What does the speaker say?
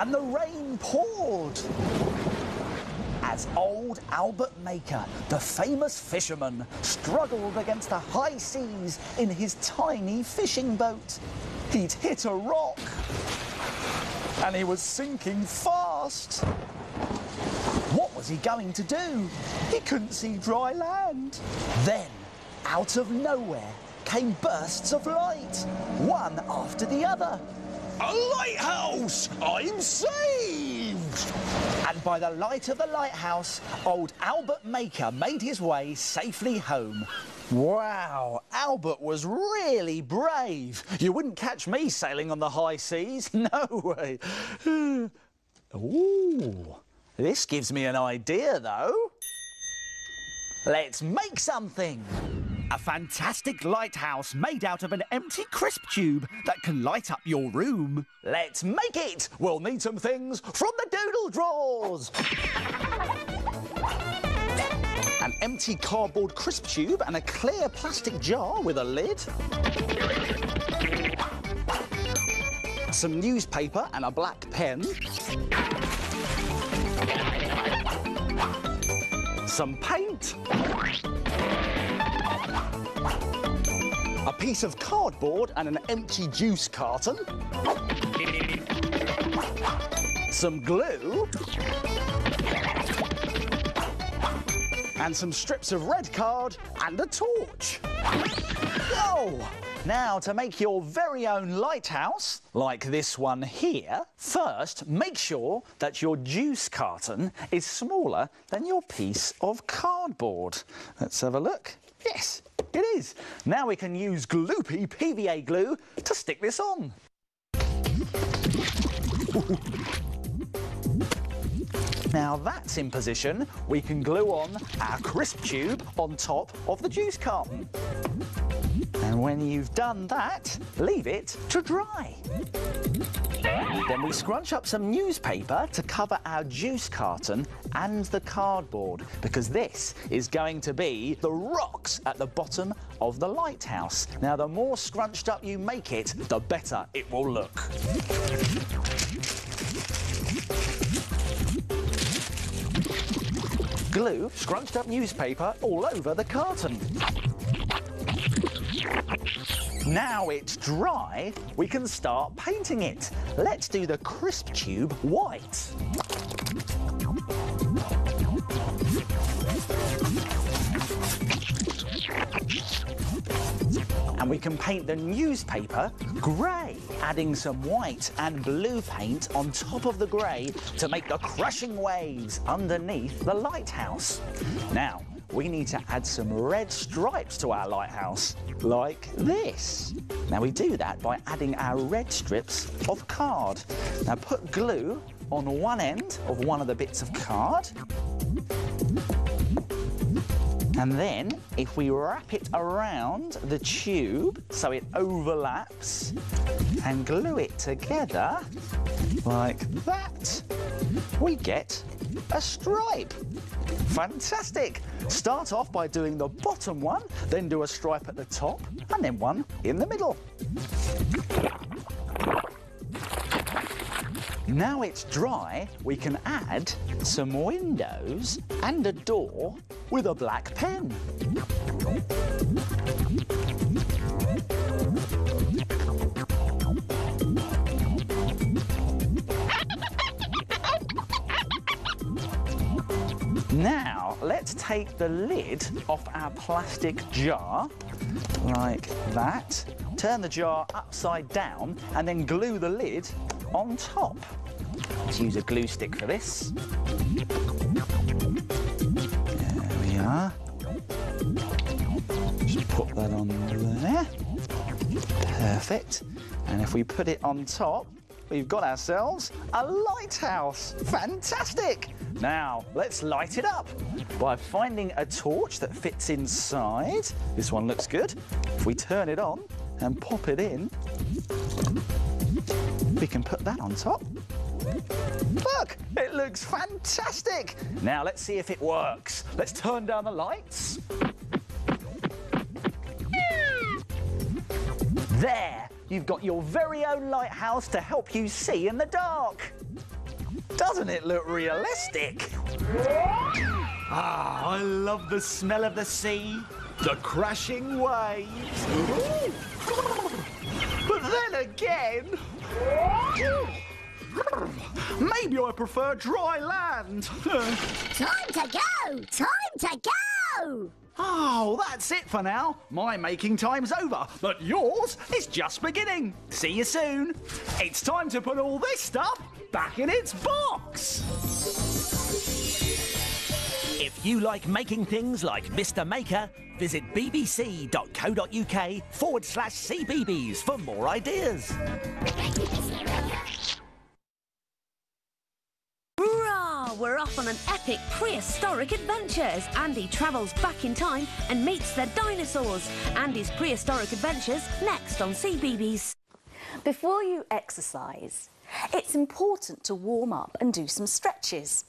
and the rain poured. As old Albert Maker, the famous fisherman, struggled against the high seas in his tiny fishing boat, he'd hit a rock and he was sinking fast. What was he going to do? He couldn't see dry land. Then, out of nowhere, came bursts of light, one after the other. A lighthouse! I'm saved! And by the light of the lighthouse, old Albert Maker made his way safely home. Wow, Albert was really brave. You wouldn't catch me sailing on the high seas, no way. Ooh, this gives me an idea, though. Let's make something. A fantastic lighthouse made out of an empty crisp tube that can light up your room. Let's make it! We'll need some things from the doodle drawers. An empty cardboard crisp tube and a clear plastic jar with a lid. Some newspaper and a black pen. Some paint. A piece of cardboard and an empty juice carton. Some glue. And some strips of red card and a torch. Oh! Now, to make your very own lighthouse, like this one here, first make sure that your juice carton is smaller than your piece of cardboard. Let's have a look. Yes, it is. Now we can use gloopy PVA glue to stick this on. Now that's in position, we can glue on our crisp tube on top of the juice carton. And when you've done that, leave it to dry. Then we scrunch up some newspaper to cover our juice carton and the cardboard, because this is going to be the rocks at the bottom of the lighthouse. Now, the more scrunched up you make it, the better it will look. Glue scrunched up newspaper all over the carton. Now it's dry, we can start painting it. Let's do the crisp tube white. And we can paint the newspaper grey, adding some white and blue paint on top of the grey to make the crashing waves underneath the lighthouse. Now, we need to add some red stripes to our lighthouse, like this. Now we do that by adding our red strips of card. Now put glue on one end of one of the bits of card. And then, if we wrap it around the tube so it overlaps and glue it together like that, we get a stripe. Fantastic! Start off by doing the bottom one, then do a stripe at the top, and then one in the middle. Now it's dry, we can add some windows and a door with a black pen. Now, let's take the lid off our plastic jar, like that. Turn the jar upside down and then glue the lid on top. Let's use a glue stick for this. There we are. Just put that on there. Perfect. And if we put it on top, we've got ourselves a lighthouse. Fantastic! Now, let's light it up by finding a torch that fits inside. This one looks good. If we turn it on and pop it in, we can put that on top. Look, it looks fantastic. Now, let's see if it works. Let's turn down the lights. There, you've got your very own lighthouse to help you see in the dark. Doesn't it look realistic? Ah, I love the smell of the sea, the crashing waves. But then again, maybe I prefer dry land. Time to go! Time to go! Oh, that's it for now. My making time's over, but yours is just beginning. See you soon. It's time to put all this stuff back in its box. If you like making things like Mr. Maker, visit bbc.co.uk/CBeebies for more ideas. Hurrah! We're off on an epic prehistoric adventure as Andy travels back in time and meets the dinosaurs. Andy's prehistoric adventures next on CBeebies. Before you exercise, it's important to warm up and do some stretches.